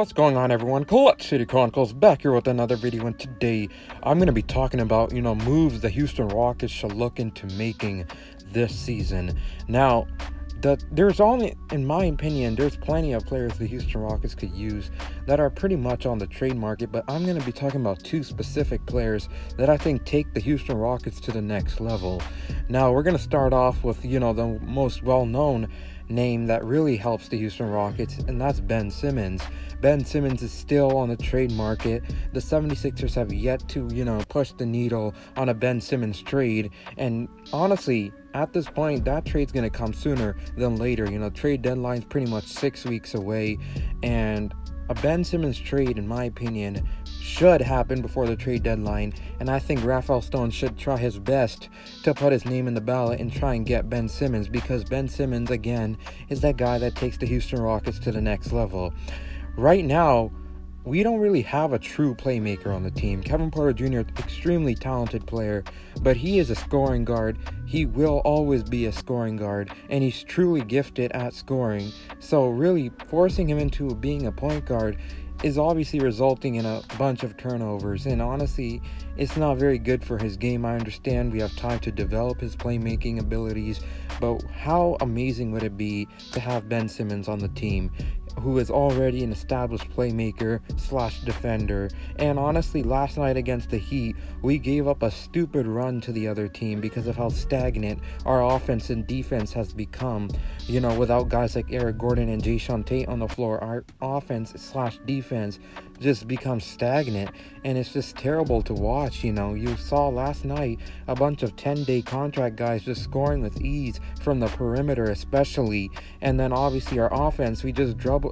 What's going on, everyone? Collect City Chronicles back here with another video, and today I'm going to be talking about, moves the Houston Rockets should look into making this season. Now, there's only, in my opinion, there's plenty of players the Houston Rockets could use that are pretty much on the trade market, but I'm going to be talking about two specific players that I think take the Houston Rockets to the next level. Now, we're going to start off with, the most well-known name that really helps the Houston Rockets, and that's Ben Simmons. Ben Simmons is still on the trade market. The 76ers have yet to, push the needle on a Ben Simmons trade, and honestly, at this point, that trade's going to come sooner than later. Trade deadline's pretty much 6 weeks away, and a Ben Simmons trade, in my opinion, should happen before the trade deadline, and I think Rafael Stone should try his best to put his name in the ballot and try and get Ben Simmons, because Ben Simmons, again, is that guy that takes the Houston Rockets to the next level. Right now, we don't really have a true playmaker on the team. Kevin Porter Jr., extremely talented player, but he is a scoring guard. He will always be a scoring guard, and he's truly gifted at scoring. So really, forcing him into being a point guard is obviously resulting in a bunch of turnovers, and honestly, it's not very good for his game. I understand we have time to develop his playmaking abilities, but how amazing would it be to have Ben Simmons on the team, who is already an established playmaker / defender. And honestly, last night against the Heat, we gave up a stupid run to the other team because of how stagnant our offense and defense has become. Without guys like Eric Gordon and Jae'Sean Tate on the floor, our offense / defense just becomes stagnant, and it's just terrible to watch. You saw last night a bunch of 10-day contract guys just scoring with ease from the perimeter especially, and then obviously our offense, we just dribble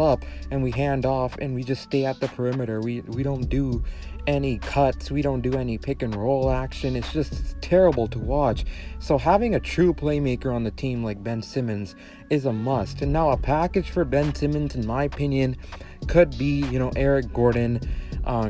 up and we hand off and we just stay at the perimeter. We don't do any cuts, we don't do any pick and roll action. It's terrible to watch. So having a true playmaker on the team like Ben Simmons is a must. And now a package for Ben Simmons, in my opinion, could be, Eric Gordon,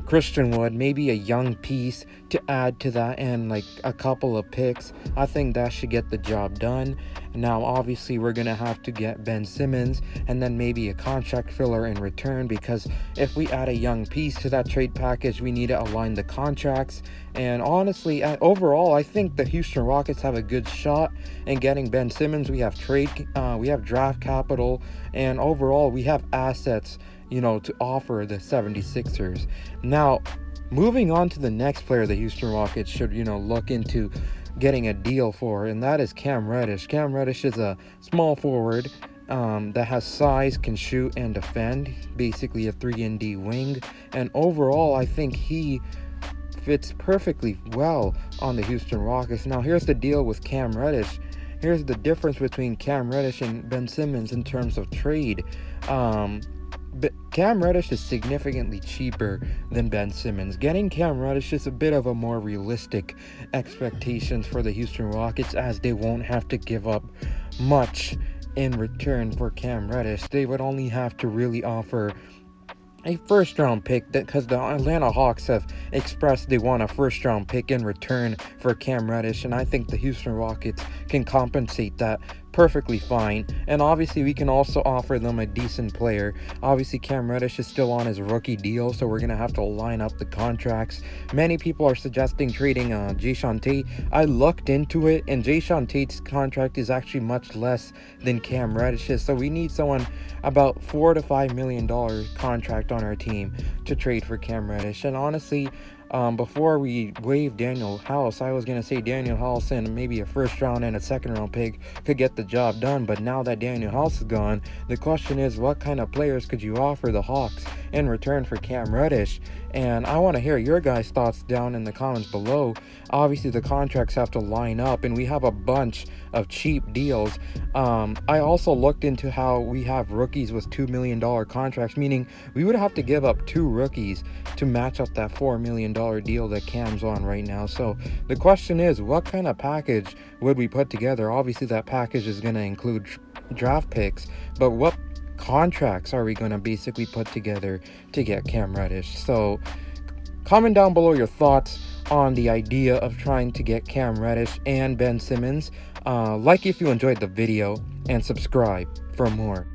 Christian Wood, maybe a young piece to add to that, and like a couple of picks. I think that should get the job done. Now, obviously, we're going to have to get Ben Simmons and then maybe a contract filler in return, because if we add a young piece to that trade package, we need to align the contracts. And honestly, overall, I think the Houston Rockets have a good shot in getting Ben Simmons. We have we have draft capital, and overall, we have assets, to offer the 76ers. Now, moving on to the next player the Houston Rockets should, look into getting a deal for, and that is Cam Radish. Cam Radish is a small forward that has size, can shoot and defend, basically a 3-and-D wing, and overall, I think he fits perfectly well on the Houston Rockets. Now, here's the deal with Cam Radish. Here's the difference between Cam Radish and Ben Simmons in terms of trade. But Cam Radish is significantly cheaper than Ben Simmons. Getting Cam Radish is a bit of a more realistic expectations for the Houston Rockets, as they won't have to give up much in return for Cam Radish. They would only have to really offer a first-round pick, because the Atlanta Hawks have expressed they want a first-round pick in return for Cam Radish, and I think the Houston Rockets can compensate that perfectly fine. And obviously, we can also offer them a decent player. Obviously, Cam Radish is still on his rookie deal, so we're gonna have to line up the contracts. Many people are suggesting trading Jae'Sean Tate. I looked into it, and Jae'Sean Tate's contract is actually much less than Cam Radish's, so we need someone about $4 to $5 million contract on our team to trade for Cam Radish. And honestly, before we waive Daniel House, I was going to say Daniel House and maybe a first round and a second round pick could get the job done. But now that Daniel House is gone, the question is, what kind of players could you offer the Hawks in return for Cam Radish? And I want to hear your guys' thoughts down in the comments below. Obviously, the contracts have to line up, and we have a bunch of cheap deals. I also looked into how we have rookies with $2 million contracts, meaning we would have to give up 2 rookies to match up that $4 million deal that Cam's on right now. So the question is, what kind of package would we put together? Obviously, that package is going to include draft picks, but what contracts are we going to basically put together to get Cam Radish? So comment down below your thoughts on the idea of trying to get Cam Radish and Ben Simmons. Like if you enjoyed the video, and subscribe for more.